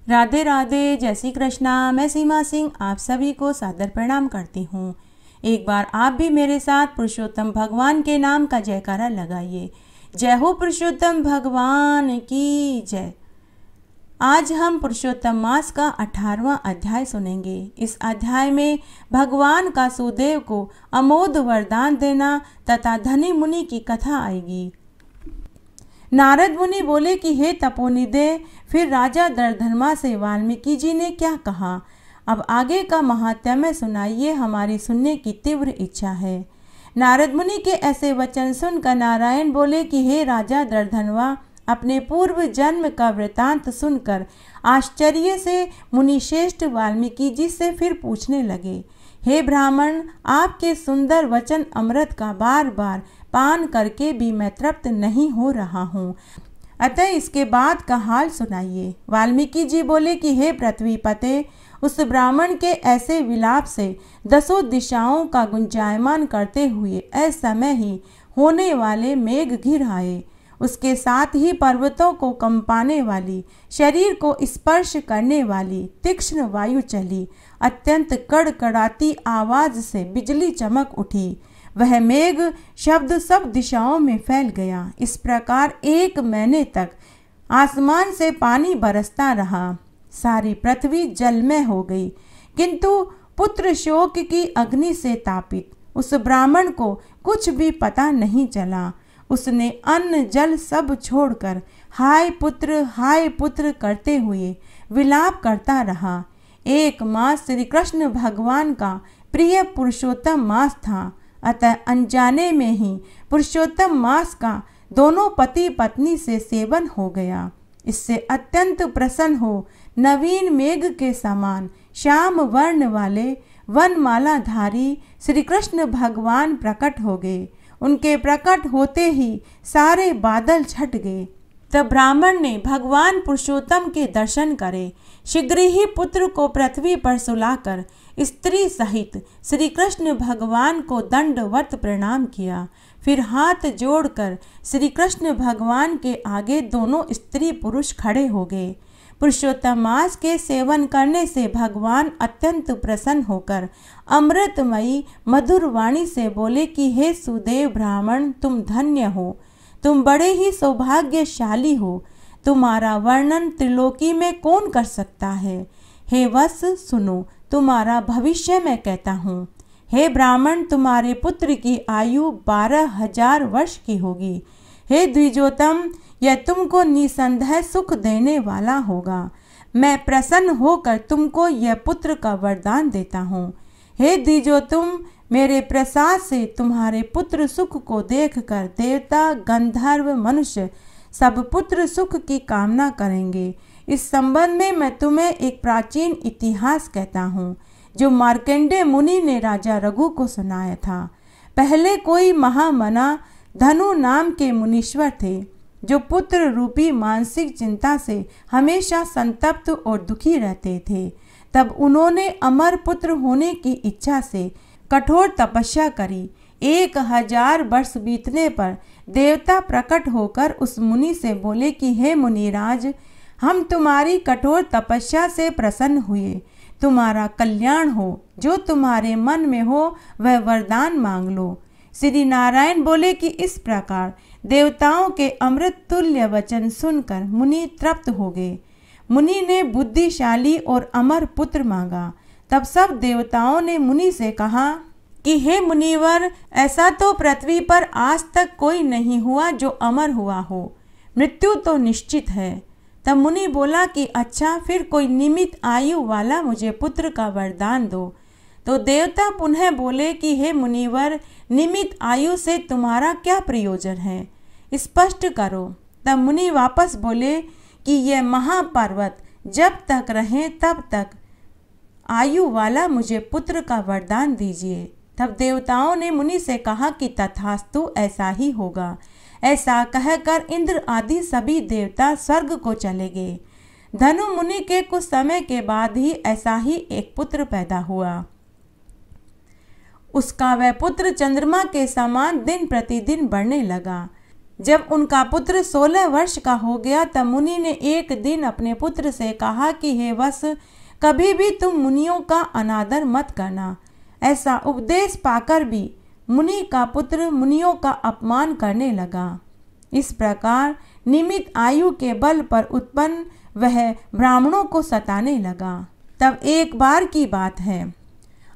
राधे राधे, जय श्री कृष्णा। मैं सीमा सिंह आप सभी को सादर प्रणाम करती हूँ। एक बार आप भी मेरे साथ पुरुषोत्तम भगवान के नाम का जयकारा लगाइए। जय हो पुरुषोत्तम भगवान की जय। आज हम पुरुषोत्तम मास का 18वां अध्याय सुनेंगे। इस अध्याय में भगवान का सुदेव को अमोघ वरदान देना तथा धनी मुनि की कथा आएगी। नारद मुनि बोले कि हे तपोनिधे, फिर राजा दर्धनमा से वाल्मीकि जी ने क्या कहा, अब आगे का महात्म्य सुनाइए, हमारी सुनने की तीव्र इच्छा है। नारद मुनि के ऐसे वचन सुनकर नारायण बोले कि हे राजा दर्धनवा, अपने पूर्व जन्म का वृतांत सुनकर आश्चर्य से मुनिश्रेष्ठ वाल्मीकि जी से फिर पूछने लगे, हे ब्राह्मण, आपके सुंदर वचन अमृत का बार बार पान करके भी मैं तृप्त नहीं हो रहा हूँ, अतः इसके बाद का हाल सुनाइए। वाल्मीकि जी बोले कि हे पृथ्वीपते, उस ब्राह्मण के ऐसे विलाप से 10 दिशाओं का गुंजायमान करते हुए असमय ही होने वाले मेघ घिर आए। उसके साथ ही पर्वतों को कंपाने वाली, शरीर को स्पर्श करने वाली तीक्ष्ण वायु चली। अत्यंत कड़कड़ाती आवाज से बिजली चमक उठी। वह मेघ शब्द सब दिशाओं में फैल गया। इस प्रकार 1 महीने तक आसमान से पानी बरसता रहा। सारी पृथ्वी जलमय हो गई, किंतु पुत्र शोक की अग्नि से तापित उस ब्राह्मण को कुछ भी पता नहीं चला। उसने अन्न जल सब छोड़कर हाय पुत्र करते हुए विलाप करता रहा। 1 मास श्री कृष्ण भगवान का प्रिय पुरुषोत्तम मास था, अतः अनजाने में ही पुरुषोत्तम मास का दोनों पति पत्नी से सेवन हो गया। इससे अत्यंत प्रसन्न हो नवीन मेघ के समान श्याम वर्ण वाले वनमालाधारी श्री कृष्ण भगवान प्रकट हो गए। उनके प्रकट होते ही सारे बादल छट गए। तब ब्राह्मण ने भगवान पुरुषोत्तम के दर्शन करे। शीघ्र ही पुत्र को पृथ्वी पर सुलाकर स्त्री सहित श्री कृष्ण भगवान को दंडवत प्रणाम किया। फिर हाथ जोड़कर श्री कृष्ण भगवान के आगे दोनों स्त्री पुरुष खड़े हो गए। पुरुषोत्तम मास के सेवन करने से भगवान अत्यंत प्रसन्न होकर अमृतमयी मधुर वाणी से बोले कि हे सुदेव ब्राह्मण, तुम धन्य हो, तुम बड़े ही सौभाग्यशाली हो। तुम्हारा वर्णन त्रिलोकी में कौन कर सकता है। हे वत्स, सुनो, तुम्हारा भविष्य मैं कहता हूँ। हे ब्राह्मण, तुम्हारे पुत्र की आयु 12,000 वर्ष की होगी। हे द्विजोतम, यह तुमको निसंदेह सुख देने वाला होगा। मैं प्रसन्न होकर तुमको यह पुत्र का वरदान देता हूँ। हे द्विजोतम, मेरे प्रसाद से तुम्हारे पुत्र सुख को देखकर देवता, गंधर्व, मनुष्य सब पुत्र सुख की कामना करेंगे। इस संबंध में मैं तुम्हें एक प्राचीन इतिहास कहता हूँ, जो मार्कंडेय मुनि ने राजा रघु को सुनाया था। पहले कोई महामना धनु नाम के मुनीश्वर थे, जो पुत्र रूपी मानसिक चिंता से हमेशा संतप्त और दुखी रहते थे। तब उन्होंने अमर पुत्र होने की इच्छा से कठोर तपस्या करी। 1000 वर्ष बीतने पर देवता प्रकट होकर उस मुनि से बोले कि हे मुनिराज, हम तुम्हारी कठोर तपस्या से प्रसन्न हुए। तुम्हारा कल्याण हो, जो तुम्हारे मन में हो वह वरदान मांग लो। श्री नारायण बोले कि इस प्रकार देवताओं के अमृत तुल्य वचन सुनकर मुनि तृप्त हो गए। मुनि ने बुद्धिशाली और अमर पुत्र मांगा। तब सब देवताओं ने मुनि से कहा कि हे मुनिवर, ऐसा तो पृथ्वी पर आज तक कोई नहीं हुआ जो अमर हुआ हो। मृत्यु तो निश्चित है। तब मुनि बोला कि अच्छा, फिर कोई निमित आयु वाला मुझे पुत्र का वरदान दो। तो देवता पुनः बोले कि हे मुनिवर, निमित आयु से तुम्हारा क्या प्रयोजन है, स्पष्ट करो। तब मुनि वापस बोले कि यह महापर्वत जब तक रहे तब तक आयु वाला मुझे पुत्र का वरदान दीजिए। तब देवताओं ने मुनि से कहा कि तथास्तु, ऐसा ही होगा। ऐसा कहकर इंद्र आदि सभी देवता स्वर्ग को चले गए। धनु मुनि के कुछ समय के बाद ही ऐसा ही एक पुत्र पैदा हुआ। उसका वह पुत्र चंद्रमा के समान दिन प्रतिदिन बढ़ने लगा। जब उनका पुत्र 16 वर्ष का हो गया तब मुनि ने एक दिन अपने पुत्र से कहा कि हे वत्स, कभी भी तुम मुनियों का अनादर मत करना। ऐसा उपदेश पाकर भी मुनि का पुत्र मुनियों का अपमान करने लगा। इस प्रकार निमित आयु के बल पर उत्पन्न वह ब्राह्मणों को सताने लगा। तब एक बार की बात है,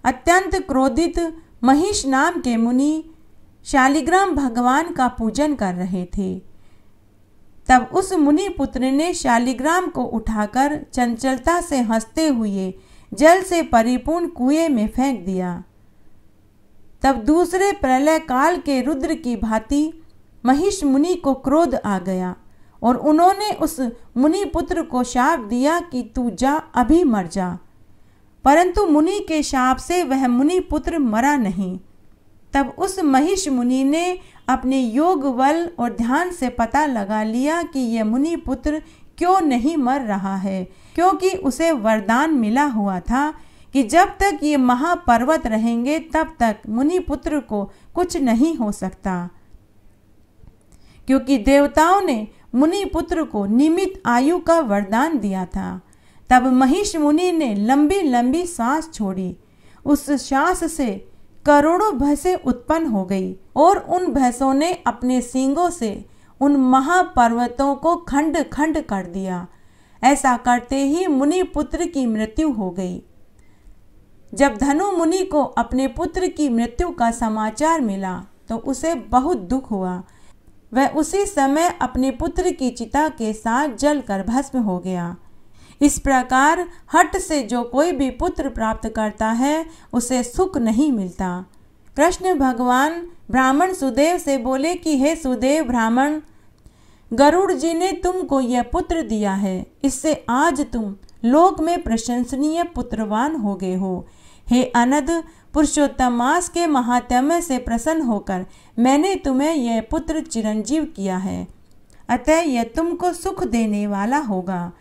अत्यंत क्रोधित महिष नाम के मुनि शालिग्राम भगवान का पूजन कर रहे थे। तब उस मुनि पुत्र ने शालिग्राम को उठाकर चंचलता से हंसते हुए जल से परिपूर्ण कुएं में फेंक दिया। तब दूसरे प्रलय काल के रुद्र की भांति महिष मुनि को क्रोध आ गया और उन्होंने उस मुनि पुत्र को शाप दिया कि तू जा, अभी मर जा। परंतु मुनि के शाप से वह मुनि पुत्र मरा नहीं। तब उस महिष मुनि ने अपने योग बल और ध्यान से पता लगा लिया कि यह मुनि पुत्र क्यों नहीं मर रहा है, क्योंकि उसे वरदान मिला हुआ था कि जब तक ये महापर्वत रहेंगे तब तक मुनि पुत्र को कुछ नहीं हो सकता, क्योंकि देवताओं ने मुनि पुत्र को निमित आयु का वरदान दिया था। तब महिष मुनि ने लंबी लंबी सांस छोड़ी। उस सांस से करोड़ों भैंसें उत्पन्न हो गई और उन भैंसों ने अपने सींगों से उन महापर्वतों को खंड खंड कर दिया। ऐसा करते ही मुनि पुत्र की मृत्यु हो गई। जब धनु मुनि को अपने पुत्र की मृत्यु का समाचार मिला तो उसे बहुत दुख हुआ। वह उसी समय अपने पुत्र की चिता के साथ जलकर भस्म हो गया। इस प्रकार हठ से जो कोई भी पुत्र प्राप्त करता है उसे सुख नहीं मिलता। कृष्ण भगवान ब्राह्मण सुदेव से बोले कि हे सुदेव ब्राह्मण, गरुड़ जी ने तुमको यह पुत्र दिया है, इससे आज तुम लोक में प्रशंसनीय पुत्रवान हो गए हो। हे अनद, पुरुषोत्तम मास के महात्म्य से प्रसन्न होकर मैंने तुम्हें यह पुत्र चिरंजीव किया है, अतः यह तुमको सुख देने वाला होगा।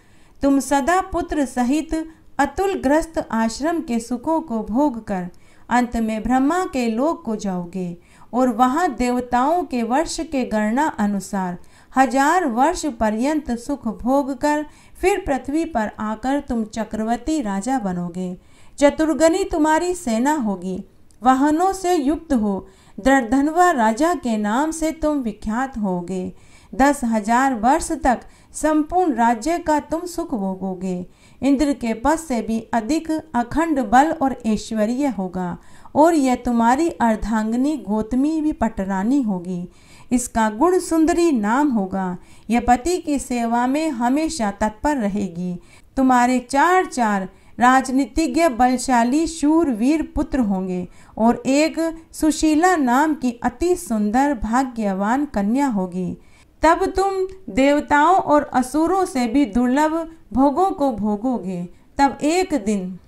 तुम सदा पुत्र सहित अतुल ग्रस्त आश्रम के सुखों को भोग कर अंत में ब्रह्मा के लोक को जाओगे और वहाँ देवताओं के वर्ष के गणना अनुसार 1000 वर्ष पर्यंत सुख भोग कर फिर पृथ्वी पर आकर तुम चक्रवर्ती राजा बनोगे। चतुर्गनी तुम्हारी सेना होगी, वाहनों से युक्त हो दृढ़धनवा राजा के नाम से तुम विख्यात होगे। 10,000 वर्ष तक संपूर्ण राज्य का तुम सुख भोगोगे। इंद्र के पद से भी अधिक अखंड बल और ऐश्वर्य होगा और यह तुम्हारी अर्धांगिनी गौतमी भी पटरानी होगी। इसका गुण सुंदरी नाम होगा। यह पति की सेवा में हमेशा तत्पर रहेगी। तुम्हारे 4 राजनीतिज्ञ बलशाली शूरवीर पुत्र होंगे और एक सुशीला नाम की अति सुंदर भाग्यवान कन्या होगी। तब तुम देवताओं और असुरों से भी दुर्लभ भोगों को भोगोगे। तब एक दिन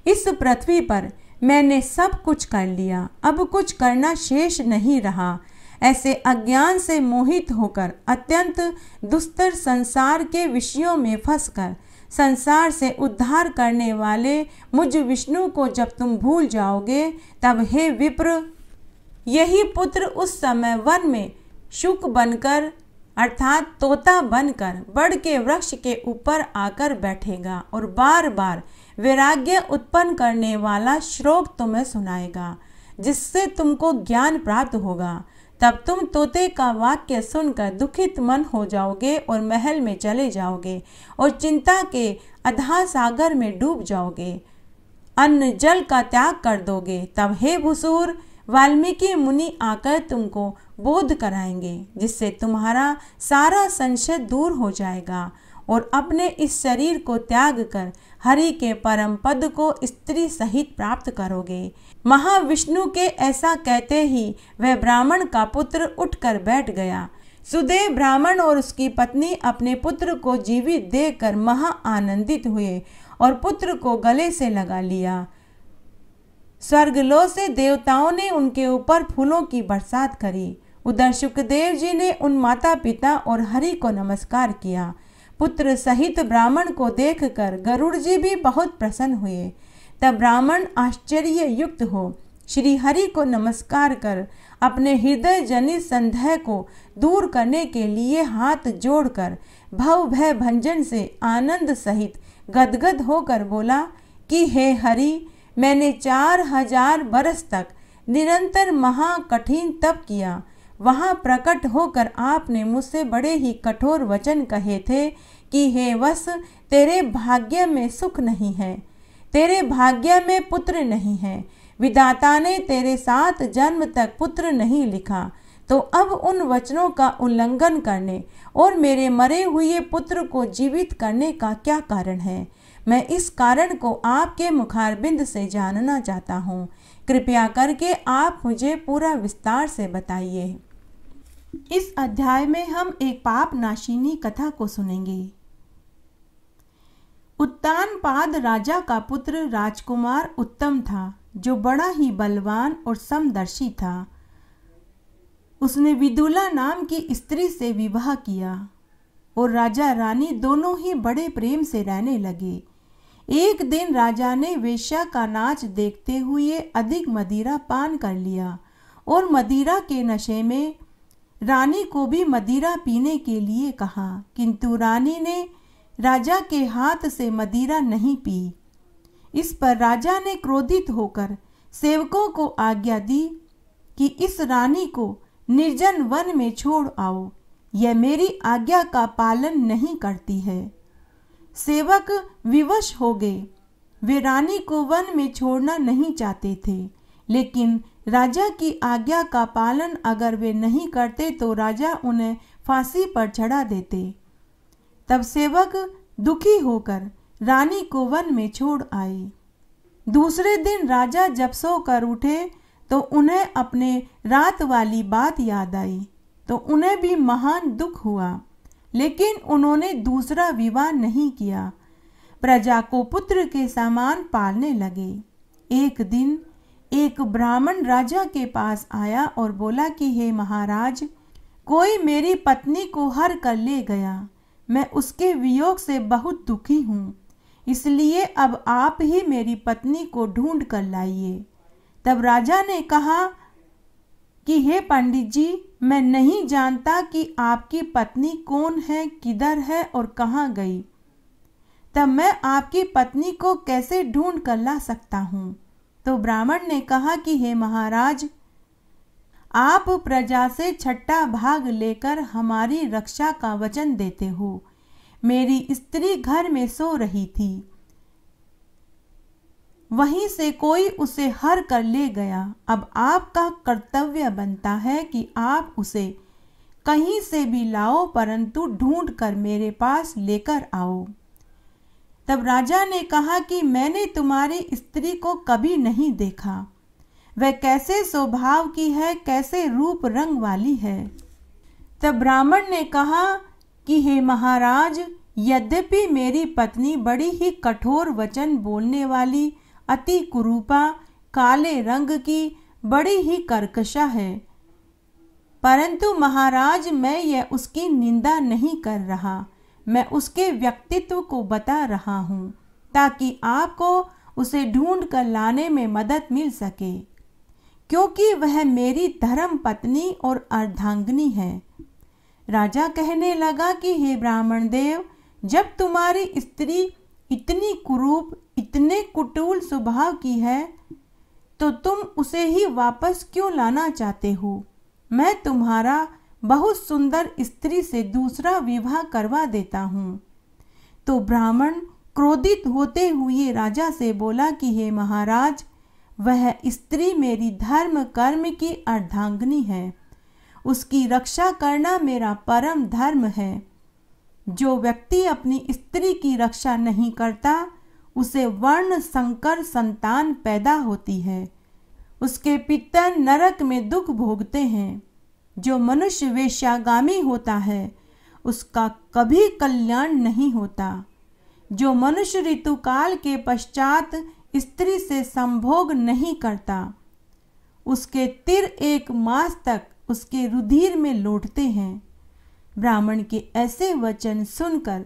इस पृथ्वी पर मैंने सब कुछ कर लिया, अब कुछ करना शेष नहीं रहा। ऐसे अज्ञान से मोहित होकर अत्यंत दुस्तर संसार के विषयों में फंसकर संसार से उद्धार करने वाले मुझ विष्णु को जब तुम भूल जाओगे, तब हे विप्र, यही पुत्र उस समय वन में शुक बनकर अर्थात तोता बनकर बड़ के वृक्ष के ऊपर आकर बैठेगा और बार बार वैराग्य उत्पन्न करने वाला श्लोक तुम्हें सुनाएगा, जिससे तुमको ज्ञान प्राप्त होगा। तब तुम तोते का वाक्य सुनकर दुखित मन हो जाओगे और महल में चले जाओगे और चिंता के अथाह सागर में डूब जाओगे, अन्न जल का त्याग कर दोगे। तब हे भुसूर, वाल्मीकि मुनि आकर तुमको बोध कराएंगे, जिससे तुम्हारा सारा संशय दूर हो जाएगा और अपने इस शरीर को त्याग कर हरि के परम पद को स्त्री सहित प्राप्त करोगे। महाविष्णु के ऐसा कहते ही वह ब्राह्मण का पुत्र उठकर बैठ गया। सुदेव ब्राह्मण और उसकी पत्नी अपने पुत्र को जीवित देखकर महा आनंदित हुए और पुत्र को गले से लगा लिया। स्वर्गलोक से देवताओं ने उनके ऊपर फूलों की बरसात करी। उधर शुकदेव जी ने उन माता पिता और हरि को नमस्कार किया। पुत्र सहित ब्राह्मण को देखकर गरुड़ जी भी बहुत प्रसन्न हुए। तब ब्राह्मण आश्चर्य युक्त हो श्री हरि को नमस्कार कर अपने हृदय जनित संदेह को दूर करने के लिए हाथ जोड़कर भव भय भंजन से आनंद सहित गदगद होकर बोला कि हे हरि, मैंने 4000 बरस तक निरंतर महा कठिन तप किया। वहाँ प्रकट होकर आपने मुझसे बड़े ही कठोर वचन कहे थे कि हे वत्स, तेरे भाग्य में सुख नहीं है, तेरे भाग्य में पुत्र नहीं है, विधाता ने तेरे साथ जन्म तक पुत्र नहीं लिखा। तो अब उन वचनों का उल्लंघन करने और मेरे मरे हुए पुत्र को जीवित करने का क्या कारण है? मैं इस कारण को आपके मुखारबिंद से जानना चाहता हूँ। कृपया करके आप मुझे पूरा विस्तार से बताइए। इस अध्याय में हम एक पाप नाशिनी कथा को सुनेंगे। उत्तानपाद राजा का पुत्र राजकुमार उत्तम था, जो बड़ा ही बलवान और समदर्शी था। उसने विदुला नाम की स्त्री से विवाह किया और राजा रानी दोनों ही बड़े प्रेम से रहने लगे। एक दिन राजा ने वेश्या का नाच देखते हुए अधिक मदिरा पान कर लिया और मदिरा के नशे में रानी को भी मदिरा पीने के लिए कहा, किंतु रानी ने राजा के हाथ से मदिरा नहीं पी। इस पर राजा ने क्रोधित होकर सेवकों को आज्ञा दी कि इस रानी को निर्जन वन में छोड़ आओ, यह मेरी आज्ञा का पालन नहीं करती है। सेवक विवश हो गए। वे रानी को वन में छोड़ना नहीं चाहते थे, लेकिन राजा की आज्ञा का पालन अगर वे नहीं करते तो राजा उन्हें फांसी पर चढ़ा देते। तब सेवक दुखी होकर रानी को वन में छोड़ आए। दूसरे दिन राजा जब सोकर उठे तो उन्हें अपने रात वाली बात याद आई, तो उन्हें भी महान दुख हुआ, लेकिन उन्होंने दूसरा विवाह नहीं किया। प्रजा को पुत्र के समान पालने लगे। एक दिन एक ब्राह्मण राजा के पास आया और बोला कि हे महाराज, कोई मेरी पत्नी को हर कर ले गया। मैं उसके वियोग से बहुत दुखी हूँ, इसलिए अब आप ही मेरी पत्नी को ढूंढ कर लाइए। तब राजा ने कहा कि हे पंडित जी, मैं नहीं जानता कि आपकी पत्नी कौन है, किधर है और कहाँ गई। तब मैं आपकी पत्नी को कैसे ढूंढ कर ला सकता हूँ? तो ब्राह्मण ने कहा कि हे महाराज, आप प्रजा से छठा भाग लेकर हमारी रक्षा का वचन देते हो। मेरी स्त्री घर में सो रही थी, वहीं से कोई उसे हर कर ले गया। अब आपका कर्तव्य बनता है कि आप उसे कहीं से भी लाओ, परंतु ढूंढ कर मेरे पास लेकर आओ। तब राजा ने कहा कि मैंने तुम्हारी स्त्री को कभी नहीं देखा। वह कैसे स्वभाव की है, कैसे रूप रंग वाली है। तब ब्राह्मण ने कहा कि हे महाराज, यद्यपि मेरी पत्नी बड़ी ही कठोर वचन बोलने वाली, अति कुरूपा, काले रंग की, बड़ी ही कर्कशा है, परंतु महाराज मैं यह उसकी निंदा नहीं कर रहा। मैं उसके व्यक्तित्व को बता रहा हूँ ताकि आपको उसे ढूंढ कर लाने में मदद मिल सके, क्योंकि वह मेरी धर्म पत्नी और अर्धांगिनी है। राजा कहने लगा कि हे ब्राह्मण देव, जब तुम्हारी स्त्री इतनी कुरूप, इतने कुटिल स्वभाव की है, तो तुम उसे ही वापस क्यों लाना चाहते हो? मैं तुम्हारा बहुत सुंदर स्त्री से दूसरा विवाह करवा देता हूँ। तो ब्राह्मण क्रोधित होते हुए राजा से बोला कि हे महाराज, वह स्त्री मेरी धर्म कर्म की अर्धांगिनी है, उसकी रक्षा करना मेरा परम धर्म है। जो व्यक्ति अपनी स्त्री की रक्षा नहीं करता, उसे वर्ण संकर संतान पैदा होती है, उसके पिता नरक में दुख भोगते हैं। जो मनुष्य वेश्यागामी होता है, उसका कभी कल्याण नहीं होता। जो मनुष्य ऋतुकाल के पश्चात स्त्री से संभोग नहीं करता, उसके तिर 1 मास तक उसके रुधिर में लौटते हैं। ब्राह्मण के ऐसे वचन सुनकर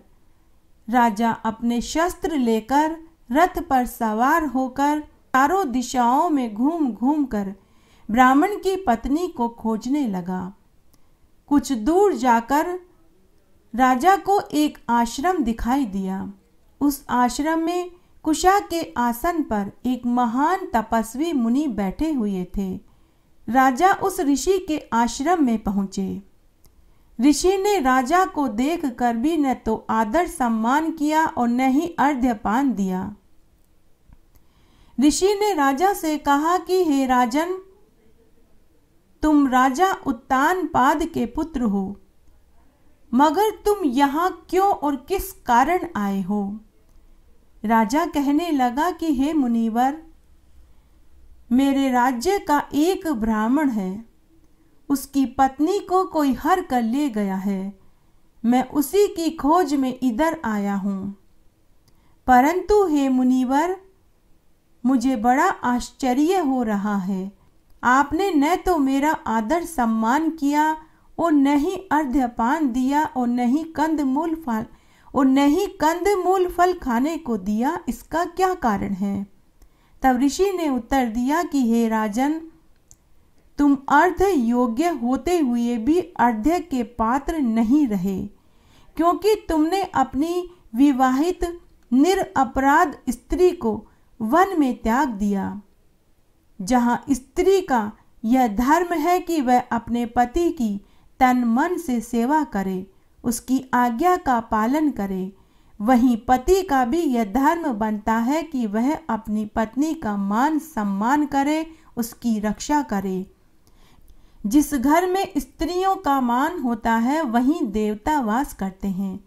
राजा अपने शस्त्र लेकर रथ पर सवार होकर चारों दिशाओं में घूम घूम कर ब्राह्मण की पत्नी को खोजने लगा। कुछ दूर जाकर राजा को एक आश्रम दिखाई दिया। उस आश्रम में कुशा के आसन पर एक महान तपस्वी मुनि बैठे हुए थे। राजा उस ऋषि के आश्रम में पहुंचे। ऋषि ने राजा को देखकर भी न तो आदर सम्मान किया और न ही अर्घ्यपान दिया। ऋषि ने राजा से कहा कि हे राजन, तुम राजा उत्तानपाद के पुत्र हो, मगर तुम यहाँ क्यों और किस कारण आए हो? राजा कहने लगा कि हे मुनिवर, मेरे राज्य का एक ब्राह्मण है, उसकी पत्नी को कोई हर कर ले गया है। मैं उसी की खोज में इधर आया हूँ। परंतु हे मुनिवर, मुझे बड़ा आश्चर्य हो रहा है। आपने न तो मेरा आदर सम्मान किया और न ही अर्घ्यपान दिया और न ही कंदमूल फल खाने को दिया। इसका क्या कारण है? तब ऋषि ने उत्तर दिया कि हे राजन, तुम अर्ध योग्य होते हुए भी अर्घ्य के पात्र नहीं रहे, क्योंकि तुमने अपनी विवाहित निरपराध स्त्री को वन में त्याग दिया, जहां स्त्री का यह धर्म है कि वह अपने पति की तन मन से सेवा करे, उसकी आज्ञा का पालन करे। वहीं पति का भी यह धर्म बनता है कि वह अपनी पत्नी का मान सम्मान करे, उसकी रक्षा करे। जिस घर में स्त्रियों का मान होता है वहीं देवता वास करते हैं,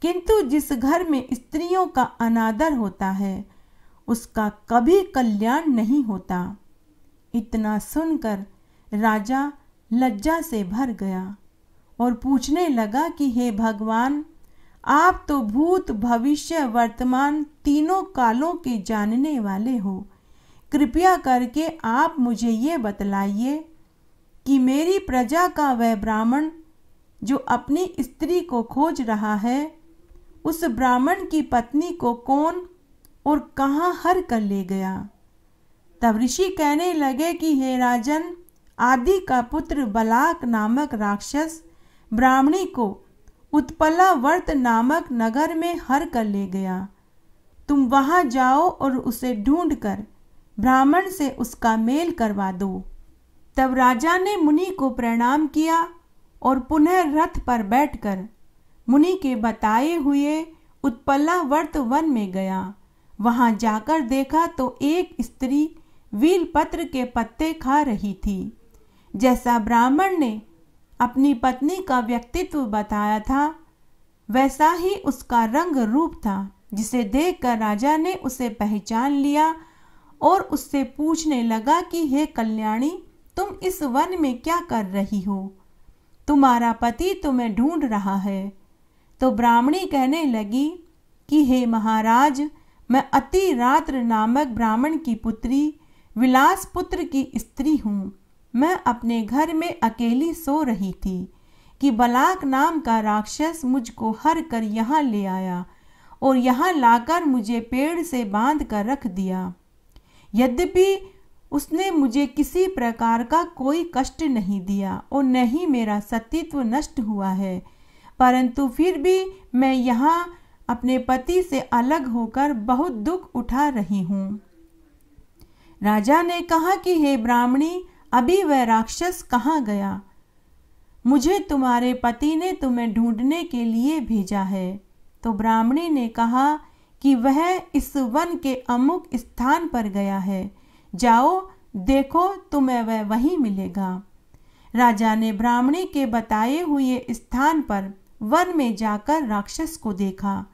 किंतु जिस घर में स्त्रियों का अनादर होता है उसका कभी कल्याण नहीं होता। इतना सुनकर राजा लज्जा से भर गया और पूछने लगा कि हे भगवान, आप तो भूत भविष्य वर्तमान तीनों कालों के जानने वाले हो। कृपया करके आप मुझे ये बतलाइए कि मेरी प्रजा का वह ब्राह्मण जो अपनी स्त्री को खोज रहा है, उस ब्राह्मण की पत्नी को कौन और कहाँ हर कर ले गया? तब ऋषि कहने लगे कि हे राजन, आदि का पुत्र बलाक नामक राक्षस ब्राह्मणी को उत्पलावर्त नामक नगर में हर कर ले गया। तुम वहां जाओ और उसे ढूंढकर ब्राह्मण से उसका मेल करवा दो। तब राजा ने मुनि को प्रणाम किया और पुनः रथ पर बैठकर मुनि के बताए हुए उत्पलावर्त वन में गया। वहां जाकर देखा तो एक स्त्री वीलपत्र के पत्ते खा रही थी। जैसा ब्राह्मण ने अपनी पत्नी का व्यक्तित्व बताया था, वैसा ही उसका रंग रूप था, जिसे देखकर राजा ने उसे पहचान लिया और उससे पूछने लगा कि हे कल्याणी, तुम इस वन में क्या कर रही हो? तुम्हारा पति तुम्हें ढूंढ रहा है। तो ब्राह्मणी कहने लगी कि हे महाराज, मैं अति रात्र नामक ब्राह्मण की पुत्री विलास पुत्र की स्त्री हूँ। मैं अपने घर में अकेली सो रही थी कि बलाक नाम का राक्षस मुझको हर कर यहाँ ले आया और यहाँ लाकर मुझे पेड़ से बांध कर रख दिया। यद्यपि उसने मुझे किसी प्रकार का कोई कष्ट नहीं दिया और न ही मेरा सतीत्व नष्ट हुआ है, परंतु फिर भी मैं यहाँ अपने पति से अलग होकर बहुत दुख उठा रही हूँ। राजा ने कहा कि हे ब्राह्मणी, अभी वह राक्षस कहाँ गया? मुझे तुम्हारे पति ने तुम्हें ढूंढने के लिए भेजा है। तो ब्राह्मणी ने कहा कि वह इस वन के अमुक स्थान पर गया है, जाओ देखो, तुम्हें वह वहीं मिलेगा। राजा ने ब्राह्मणी के बताए हुए स्थान पर वन में जाकर राक्षस को देखा।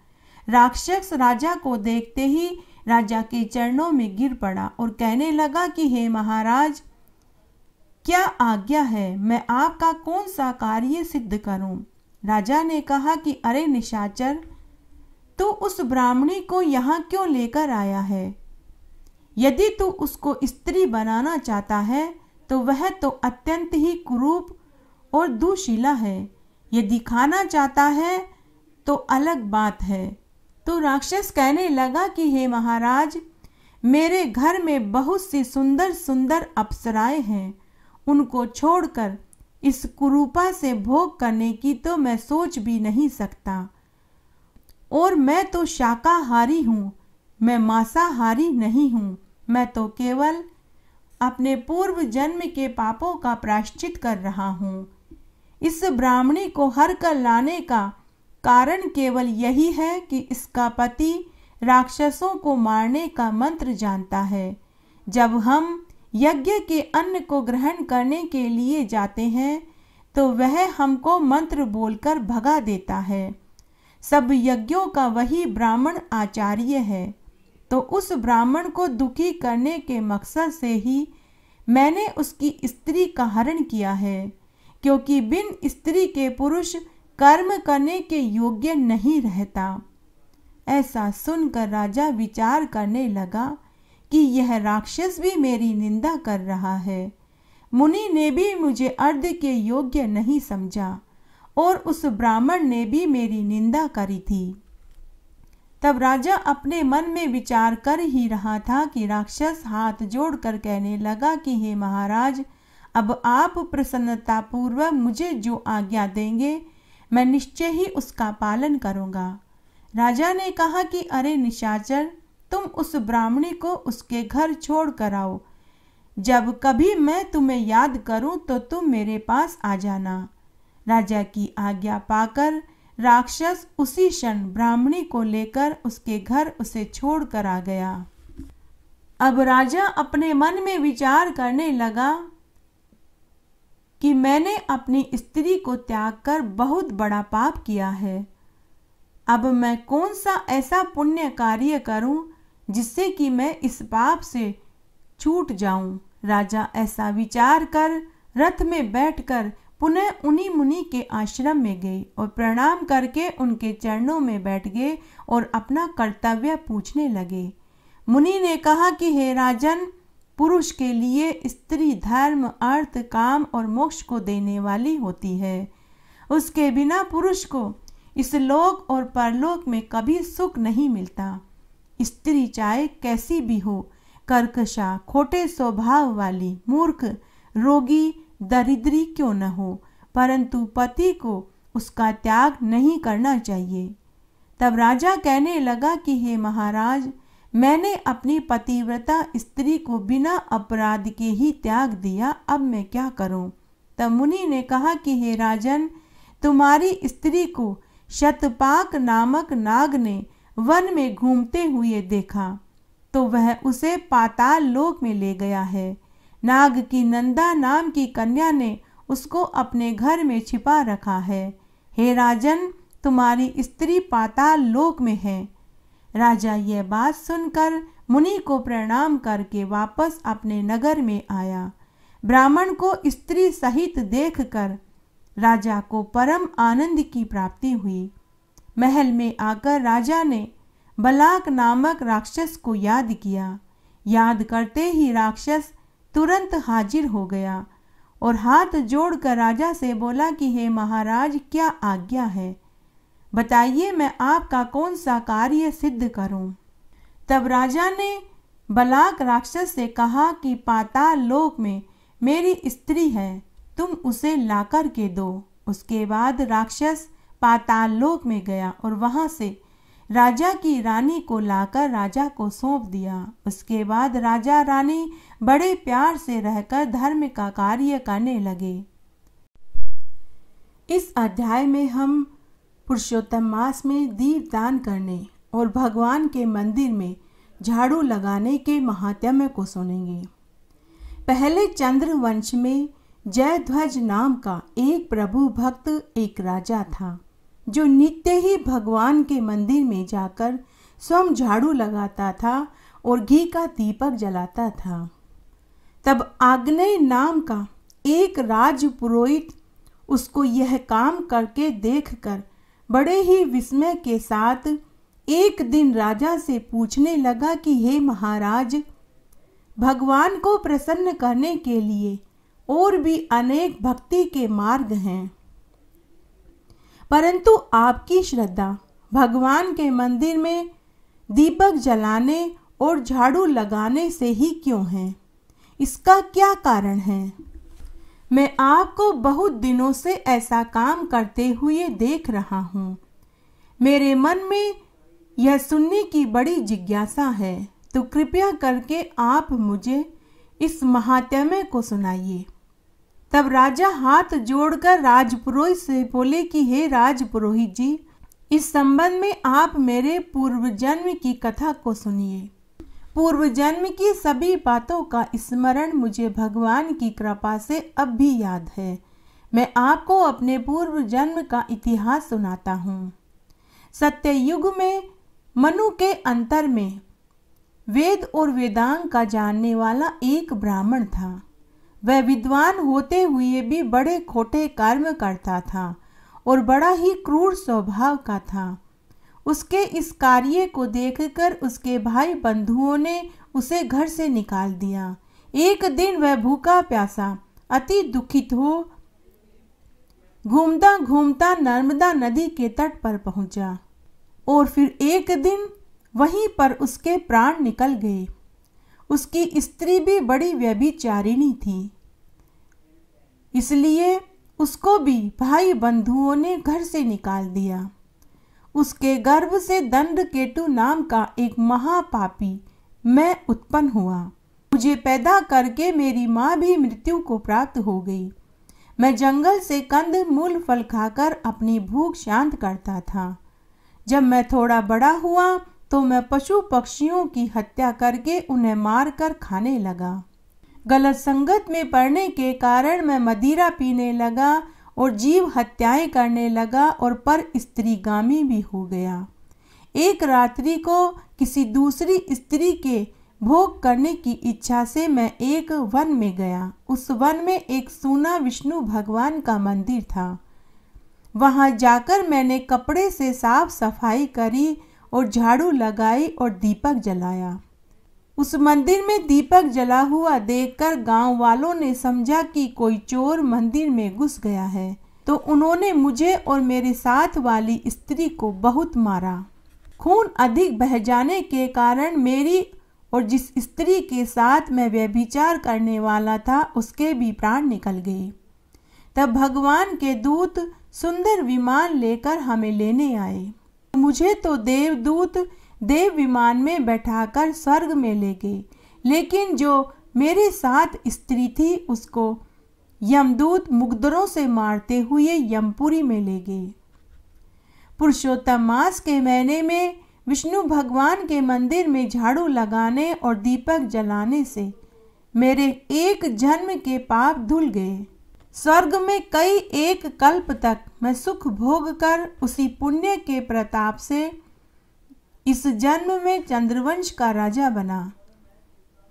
राक्षस राजा को देखते ही राजा के चरणों में गिर पड़ा और कहने लगा कि हे महाराज, क्या आज्ञा है? मैं आपका कौन सा कार्य सिद्ध करूं? राजा ने कहा कि अरे निशाचर, तू उस ब्राह्मणी को यहाँ क्यों लेकर आया है? यदि तू उसको स्त्री बनाना चाहता है तो वह तो अत्यंत ही कुरूप और दुशीला है। यदि खाना चाहता है तो अलग बात है। तो राक्षस कहने लगा कि हे महाराज, मेरे घर में बहुत सी सुंदर सुंदर अप्सराएं हैं, उनको छोड़कर इस कुरूपा से भोग करने की तो मैं सोच भी नहीं सकता। और मैं तो शाकाहारी हूँ, मैं मांसाहारी नहीं हूँ। मैं तो केवल अपने पूर्व जन्म के पापों का प्रायश्चित कर रहा हूँ। इस ब्राह्मणी को हर कर लाने का कारण केवल यही है कि इसका पति राक्षसों को मारने का मंत्र जानता है। जब हम यज्ञ के अन्न को ग्रहण करने के लिए जाते हैं तो वह हमको मंत्र बोलकर भगा देता है। सब यज्ञों का वही ब्राह्मण आचार्य है। तो उस ब्राह्मण को दुखी करने के मकसद से ही मैंने उसकी स्त्री का हरण किया है, क्योंकि बिन स्त्री के पुरुष कर्म करने के योग्य नहीं रहता। ऐसा सुनकर राजा विचार करने लगा कि यह राक्षस भी मेरी निंदा कर रहा है। मुनि ने भी मुझे अर्ध के योग्य नहीं समझा और उस ब्राह्मण ने भी मेरी निंदा करी थी। तब राजा अपने मन में विचार कर ही रहा था कि राक्षस हाथ जोड़कर कहने लगा कि हे महाराज, अब आप प्रसन्नतापूर्वक मुझे जो आज्ञा देंगे मैं निश्चय ही उसका पालन करूँगा। राजा ने कहा कि अरे निशाचर, तुम उस ब्राह्मणी को उसके घर छोड़ कर आओ। जब कभी मैं तुम्हें याद करूं तो तुम मेरे पास आ जाना। राजा की आज्ञा पाकर राक्षस उसी क्षण ब्राह्मणी को लेकर उसके घर उसे छोड़ कर आ गया। अब राजा अपने मन में विचार करने लगा कि मैंने अपनी स्त्री को त्याग कर बहुत बड़ा पाप किया है। अब मैं कौन सा ऐसा पुण्य कार्य करूं जिससे कि मैं इस पाप से छूट जाऊं। राजा ऐसा विचार कर रथ में बैठकर पुनः उन्हीं मुनि के आश्रम में गए और प्रणाम करके उनके चरणों में बैठ गए और अपना कर्तव्य पूछने लगे। मुनि ने कहा कि हे राजन, पुरुष के लिए स्त्री धर्म, अर्थ, काम और मोक्ष को देने वाली होती है। उसके बिना पुरुष को इस लोक और परलोक में कभी सुख नहीं मिलता। स्त्री चाहे कैसी भी हो, कर्कशा, खोटे स्वभाव वाली, मूर्ख, रोगी, दरिद्री क्यों न हो, परंतु पति को उसका त्याग नहीं करना चाहिए। तब राजा कहने लगा कि हे महाराज, मैंने अपनी पतिव्रता स्त्री को बिना अपराध के ही त्याग दिया, अब मैं क्या करूं? तब मुनि ने कहा कि हे राजन, तुम्हारी स्त्री को शतपाक नामक नाग ने वन में घूमते हुए देखा तो वह उसे पाताल लोक में ले गया है। नाग की नंदा नाम की कन्या ने उसको अपने घर में छिपा रखा है। हे राजन, तुम्हारी स्त्री पाताल लोक में है। राजा यह बात सुनकर मुनि को प्रणाम करके वापस अपने नगर में आया। ब्राह्मण को स्त्री सहित देखकर राजा को परम आनंद की प्राप्ति हुई। महल में आकर राजा ने बलाक नामक राक्षस को याद किया। याद करते ही राक्षस तुरंत हाजिर हो गया और हाथ जोड़कर राजा से बोला कि हे महाराज, क्या आज्ञा है? बताइए, मैं आपका कौन सा कार्य सिद्ध करूं? तब राजा ने बलाक राक्षस से कहा कि पाताल लोक में मेरी स्त्री है, तुम उसे लाकर के दो। उसके बाद राक्षस पाताल लोक में गया और वहां से राजा की रानी को लाकर राजा को सौंप दिया। उसके बाद राजा रानी बड़े प्यार से रहकर धर्म का कार्य करने लगे। इस अध्याय में हम पुरुषोत्तम मास में दीपदान करने और भगवान के मंदिर में झाड़ू लगाने के महात्म्य को सुनेंगे। पहले चंद्रवंश में जयध्वज नाम का एक प्रभु भक्त एक राजा था, जो नित्य ही भगवान के मंदिर में जाकर स्वयं झाड़ू लगाता था और घी का दीपक जलाता था। तब आग्नेय नाम का एक राज पुरोहित उसको यह काम करके देखकर बड़े ही विस्मय के साथ एक दिन राजा से पूछने लगा कि हे महाराज, भगवान को प्रसन्न करने के लिए और भी अनेक भक्ति के मार्ग हैं, परंतु आपकी श्रद्धा भगवान के मंदिर में दीपक जलाने और झाड़ू लगाने से ही क्यों है? इसका क्या कारण है? मैं आपको बहुत दिनों से ऐसा काम करते हुए देख रहा हूँ। मेरे मन में यह सुनने की बड़ी जिज्ञासा है, तो कृपया करके आप मुझे इस महात्म्य को सुनाइए। तब राजा हाथ जोड़कर राजपुरोहित से बोले कि हे राजपुरोहित जी, इस संबंध में आप मेरे पूर्व जन्म की कथा को सुनिए। पूर्व जन्म की सभी बातों का स्मरण मुझे भगवान की कृपा से अब भी याद है। मैं आपको अपने पूर्व जन्म का इतिहास सुनाता हूँ। सत्ययुग में मनु के अंतर में वेद और वेदांग का जानने वाला एक ब्राह्मण था। वह विद्वान होते हुए भी बड़े खोटे कर्म करता था और बड़ा ही क्रूर स्वभाव का था। उसके इस कार्य को देखकर उसके भाई बंधुओं ने उसे घर से निकाल दिया। एक दिन वह भूखा प्यासा अति दुखित हो घूमता घूमता नर्मदा नदी के तट पर पहुंचा और फिर एक दिन वहीं पर उसके प्राण निकल गए। उसकी स्त्री भी बड़ी व्यभिचारिणी थी, इसलिए उसको भी भाई बंधुओं ने घर से निकाल दिया। उसके गर्भ से दंडकेतु नाम का एक महापापी मैं उत्पन्न हुआ। मुझे पैदा करके मेरी माँ भी मृत्यु को प्राप्त हो गई। मैं जंगल से कंद मूल फल खाकर अपनी भूख शांत करता था। जब मैं थोड़ा बड़ा हुआ तो मैं पशु पक्षियों की हत्या करके उन्हें मारकर खाने लगा। गलत संगत में पड़ने के कारण मैं मदिरा पीने लगा और जीव हत्याएं करने लगा और पर स्त्रीगामी भी हो गया। एक रात्रि को किसी दूसरी स्त्री के भोग करने की इच्छा से मैं एक वन में गया। उस वन में एक सूना विष्णु भगवान का मंदिर था। वहां जाकर मैंने कपड़े से साफ सफाई करी और झाड़ू लगाई और दीपक जलाया। उस मंदिर में दीपक जला हुआ देखकर गांव वालों ने समझा कि कोई चोर मंदिर में घुस गया है, तो उन्होंने मुझे और मेरे साथ वाली स्त्री को बहुत मारा। खून अधिक बह जाने के कारण मेरी और जिस स्त्री के साथ मैं व्यभिचार करने वाला था उसके भी प्राण निकल गए। तब भगवान के दूत सुंदर विमान लेकर हमें लेने आए। मुझे तो देवदूत देव विमान में बैठाकर स्वर्ग में ले गए, लेकिन जो मेरे साथ स्त्री थी उसको यमदूत मुकद्दरों से मारते हुए यमपुरी में ले गए। पुरुषोत्तम मास के महीने में विष्णु भगवान के मंदिर में झाड़ू लगाने और दीपक जलाने से मेरे एक जन्म के पाप धुल गए। स्वर्ग में कई एक कल्प तक मैं सुख भोग कर उसी पुण्य के प्रताप से इस जन्म में चंद्रवंश का राजा बना।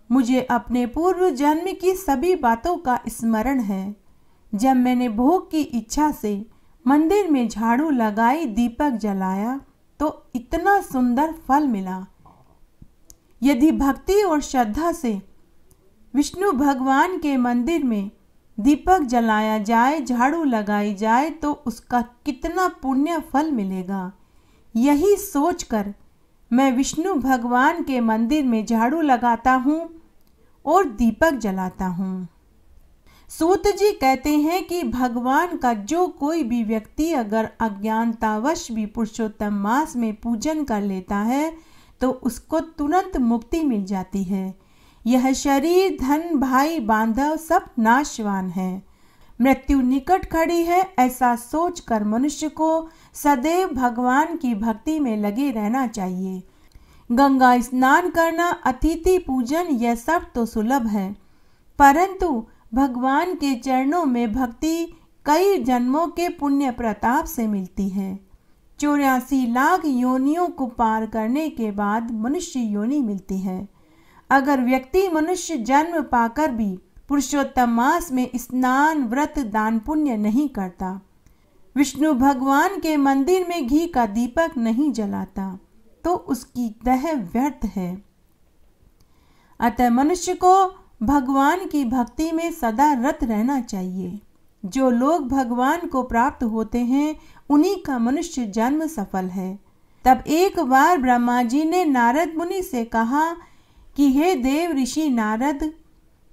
मुझे अपने पूर्व जन्म की सभी बातों का स्मरण है। जब मैंने भोग की इच्छा से मंदिर में झाड़ू लगाई, दीपक जलाया, तो इतना सुंदर फल मिला। यदि भक्ति और श्रद्धा से विष्णु भगवान के मंदिर में दीपक जलाया जाए, झाड़ू लगाई जाए, तो उसका कितना पुण्य फल मिलेगा। यही सोचकर मैं विष्णु भगवान के मंदिर में झाड़ू लगाता हूँ और दीपक जलाता हूँ। सूत जी कहते हैं कि भगवान का जो कोई भी व्यक्ति अगर अज्ञानतावश भी पुरुषोत्तम मास में पूजन कर लेता है तो उसको तुरंत मुक्ति मिल जाती है। यह शरीर, धन, भाई, बांधव सब नाशवान है। मृत्यु निकट खड़ी है, ऐसा सोचकर मनुष्य को सदैव भगवान की भक्ति में लगे रहना चाहिए। गंगा स्नान करना, अतिथि पूजन, यह सब तो सुलभ है, परंतु भगवान के चरणों में भक्ति कई जन्मों के पुण्य प्रताप से मिलती है। 84 लाख योनियों को पार करने के बाद मनुष्य योनि मिलती है। अगर व्यक्ति मनुष्य जन्म पाकर भी पुरुषोत्तम मास में स्नान, व्रत, दान पुण्य नहीं करता, विष्णु भगवान के मंदिर में घी का दीपक नहीं जलाता, तो उसकी देह व्यर्थ है। अतः मनुष्य को भगवान की भक्ति में सदा रत रहना चाहिए। जो लोग भगवान को प्राप्त होते हैं उन्हीं का मनुष्य जन्म सफल है। तब एक बार ब्रह्मा जी ने नारद मुनि से कहा कि हे देव ऋषि नारद,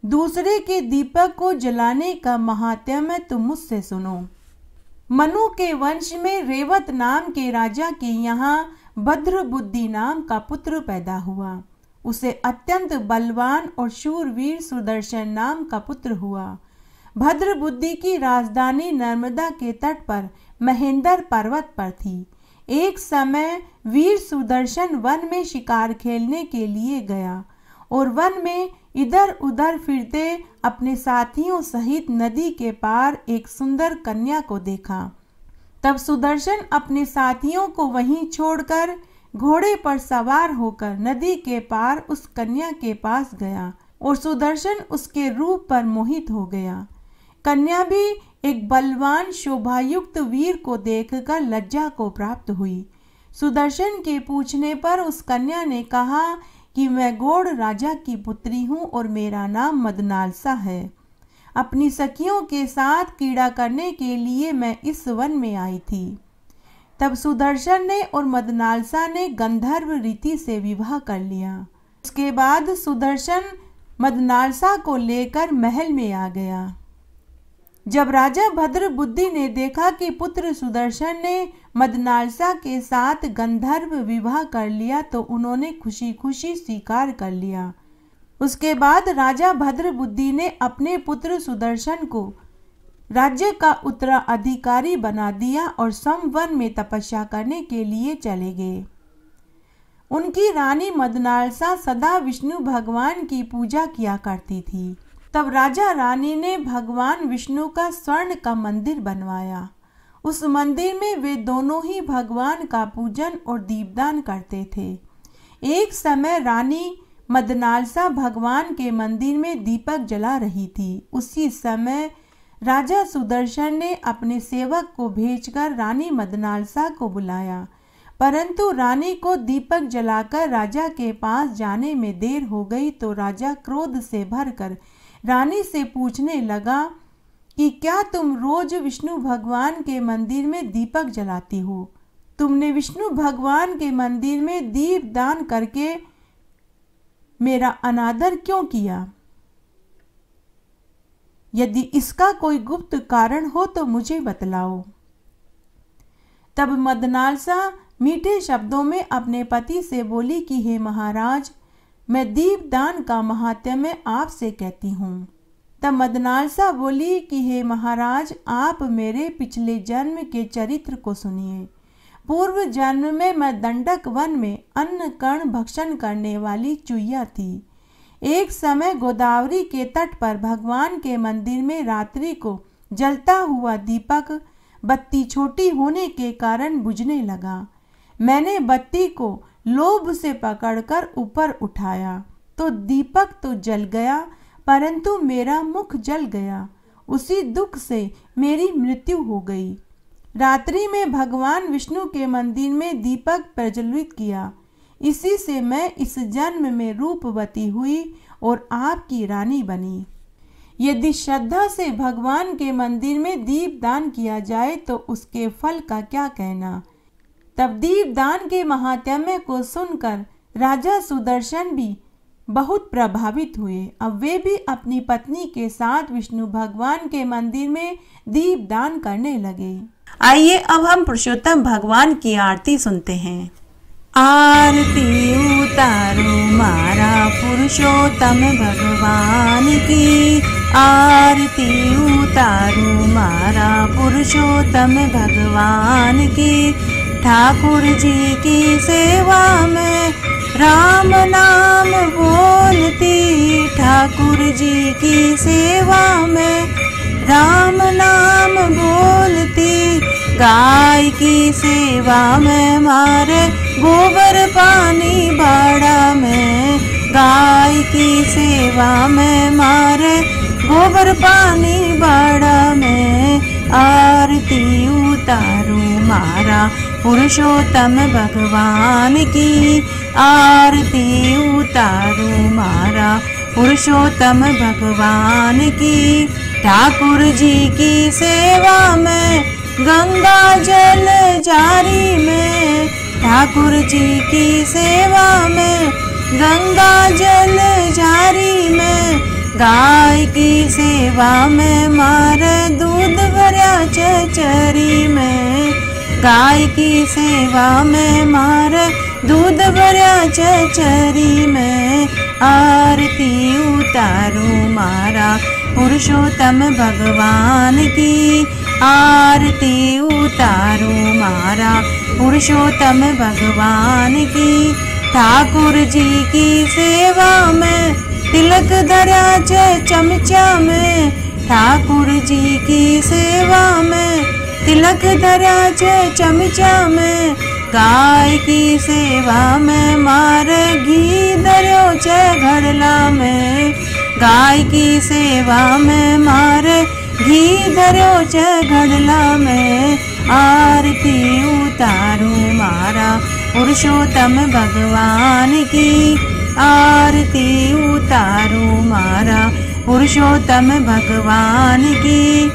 दूसरे के दीपक को जलाने का महात्म्य तुम मुझसे सुनो। मनु के वंश में रेवत नाम के राजा के यहाँ भद्रबुद्धि नाम का पुत्र पैदा हुआ। उसे अत्यंत बलवान और शूरवीर सुदर्शन नाम का पुत्र हुआ। भद्रबुद्धि की राजधानी नर्मदा के तट पर महेंद्र पर्वत पर थी। एक समय वीर सुदर्शन वन में शिकार खेलने के लिए गया और वन में इधर उधर फिरते अपने साथियों सहित नदी के पार एक सुंदर कन्या को देखा। तब सुदर्शन अपने साथियों को वहीं छोड़कर घोड़े पर सवार होकर नदी के पार उस कन्या के पास गया और सुदर्शन उसके रूप पर मोहित हो गया। कन्या भी एक बलवान शोभायुक्त वीर को देखकर लज्जा को प्राप्त हुई। सुदर्शन के पूछने पर उस कन्या ने कहा कि मैं गौड़ राजा की पुत्री हूँ और मेरा नाम मदनालसा है। अपनी सखियों के साथ क्रीड़ा करने के लिए मैं इस वन में आई थी। तब सुदर्शन ने और मदनालसा ने गंधर्व रीति से विवाह कर लिया। उसके बाद सुदर्शन मदनालसा को लेकर महल में आ गया। जब राजा भद्रबुद्धि ने देखा कि पुत्र सुदर्शन ने मदनालसा के साथ गंधर्व विवाह कर लिया तो उन्होंने खुशी खुशी स्वीकार कर लिया। उसके बाद राजा भद्रबुद्धि ने अपने पुत्र सुदर्शन को राज्य का उत्तराधिकारी बना दिया और समवन में तपस्या करने के लिए चले गए। उनकी रानी मदनालसा सदा विष्णु भगवान की पूजा किया करती थी। तब राजा रानी ने भगवान विष्णु का स्वर्ण का मंदिर बनवाया। उस मंदिर में वे दोनों ही भगवान का पूजन और दीपदान करते थे। एक समय रानी मदनालसा भगवान के मंदिर में दीपक जला रही थी। उसी समय राजा सुदर्शन ने अपने सेवक को भेजकर रानी मदनालसा को बुलाया, परंतु रानी को दीपक जलाकर राजा के पास जाने में देर हो गई तो राजा क्रोध से भरकर रानी से पूछने लगा कि क्या तुम रोज विष्णु भगवान के मंदिर में दीपक जलाती हो? तुमने विष्णु भगवान के मंदिर में दीप दान करके मेरा अनादर क्यों किया? यदि इसका कोई गुप्त कारण हो तो मुझे बतलाओ। तब मदनालसा मीठे शब्दों में अपने पति से बोली कि हे महाराज, मैं दीपदान का महात्म्य आपसे कहती हूँ। तब मदनालसा बोली कि हे महाराज, आप मेरे पिछले जन्म के चरित्र को सुनिए। पूर्व जन्म में मैं दंडक वन में अन्न कर्ण भक्षण करने वाली चुईया थी। एक समय गोदावरी के तट पर भगवान के मंदिर में रात्रि को जलता हुआ दीपक बत्ती छोटी होने के कारण बुझने लगा। मैंने बत्ती को लोभ से पकड़कर ऊपर उठाया तो दीपक तो जल गया, परंतु मेरा मुख जल गया। उसी दुख से मेरी मृत्यु हो गई। रात्रि में भगवान विष्णु के मंदिर में दीपक प्रज्वलित किया। इसी से मैं इस जन्म में रूपवती हुई और आपकी रानी बनी। यदि श्रद्धा से भगवान के मंदिर में दीप दान किया जाए तो उसके फल का क्या कहना। तब दीपदान के महात्म्य को सुनकर राजा सुदर्शन भी बहुत प्रभावित हुए। अब वे भी अपनी पत्नी के साथ विष्णु भगवान के मंदिर में दीपदान करने लगे। आइए अब हम पुरुषोत्तम भगवान की आरती सुनते हैं। आरती उतारो मारा पुरुषोत्तम भगवान की, आरती उतारो मारा पुरुषोत्तम भगवान की। ठाकुर जी की सेवा में राम नाम बोलती, ठाकुर जी की सेवा में राम नाम बोलती। गाय की सेवा में मारे गोबर पानी बाड़ा में, गाय की सेवा में मारे गोबर पानी बाड़ा में। आरती उतारो मारा पुरुषोत्तम भगवान की, आरती उतारो मारा पुरुषोत्तम भगवान की। ठाकुर जी की सेवा में गंगा जल जारी में, ठाकुर जी की सेवा में गंगा जल जारी में, गाय की सेवा में मारे दूध भरा चचरी में, गाय की सेवा में मारे दूध भरा चचरी में, आरती उतारूं मारा पुरुषोत्तम भगवान की, आरती उतारूं मारा पुरुषोत्तम भगवान की। ठाकुर जी की सेवा में तिलक धरा चमचा में, ठाकुर जी की सेवा में तिलक धरा चमचा में, गाय की सेवा में मारे घी धरो घड़ला में, गाय की सेवा में मारे घी धरो घड़ला में, आरती उतारूं मारा पुरुषोत्तम भगवान की, आरती उतारूं मारा पुरुषोत्तम भगवान की।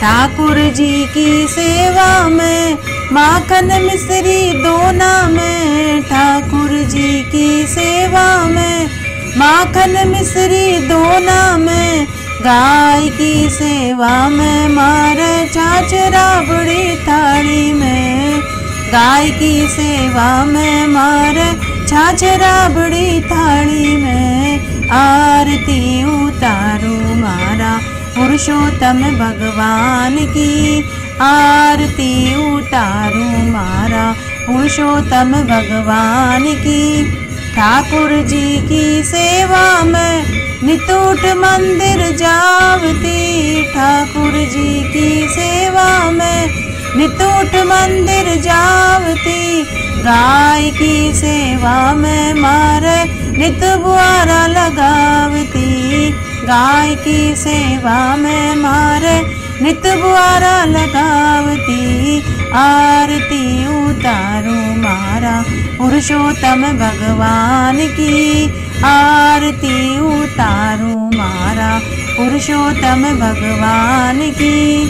ठाकुर जी की सेवा में माखन मिश्री दोना में, ठाकुर जी की सेवा में माखन मिश्री दोना में, गाय की सेवा में मारे छाछ राबड़ी थाली में, गाय की सेवा में मारे छाछ राबड़ी थाली में, आरती उतारूं मारा पुरुषोत्तम भगवान की, आरती उतारूं मारा पुरुषोत्तम भगवान की। ठाकुर जी की सेवा में नितूट मंदिर जावती, ठाकुर जी की सेवा में नितूट मंदिर जावती, गाय की सेवा में मारे नित बुआरा लगावती, गाय की सेवा में मारे नित बुआरा लगावती, आरती उतारूं मारा पुरुषोत्तम भगवान की, आरती उतारूं मारा पुरुषोत्तम भगवान की।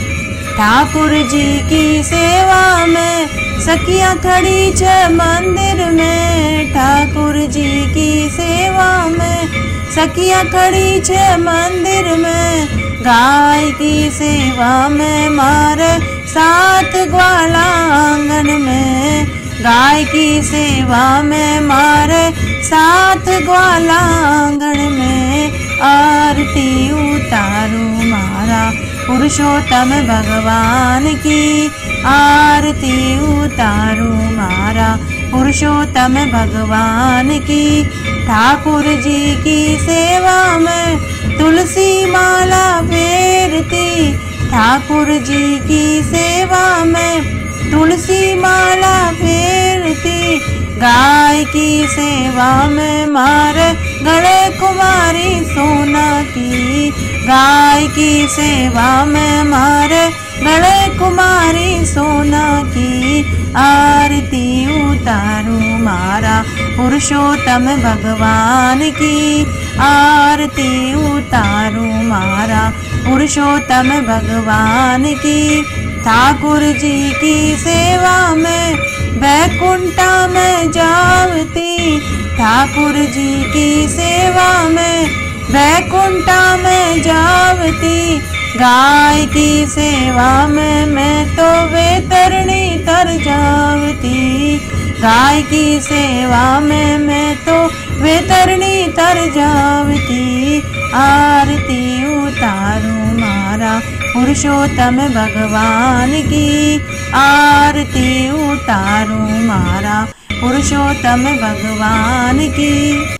ठाकुर जी की सेवा में सखियाँ खड़ी छे मंदिर में, ठाकुर जी की सेवा में सखियाँ खड़ी छे मंदिर में, गाय की सेवा में मारे 7 ग्वाला आंगन में, गाय की सेवा में मारे 7 ग्वाला आंगन में, आरती उतारूं मारा पुरुषोत्तम भगवान की, आरती उतारूं मारा पुरुषोत्तम भगवान की। ठाकुर जी की सेवा में तुलसी माला फेरती, ठाकुर जी की सेवा में तुलसी माला फेरती, गाय की सेवा में मारे गले कुमारी सोना की, गाय की सेवा में मारे गले कुमारी सोना की, आरती उतारूं मारा पुरुषोत्तम भगवान की, आरती उतारूं मारा पुरुषोत्तम भगवान की। ठाकुर जी की सेवा में बैकुंठा में जावती, ठाकुर जी की सेवा में बैकुंठा में जावती, गाय की सेवा में मैं तो वैतरणी तर जावती, गाय की सेवा में मैं तो वैतरणी तर जावती, आरती उतारूं मारा पुरुषोत्तम भगवान की, आरती उतारूं मारा पुरुषोत्तम भगवान की।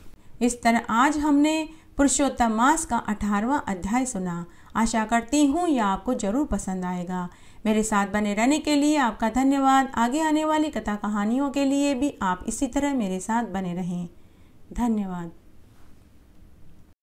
इस तरह आज हमने पुरुषोत्तम मास का 18वां अध्याय सुना। आशा करती हूँ यह आपको ज़रूर पसंद आएगा। मेरे साथ बने रहने के लिए आपका धन्यवाद। आगे आने वाली कथा कहानियों के लिए भी आप इसी तरह मेरे साथ बने रहें। धन्यवाद।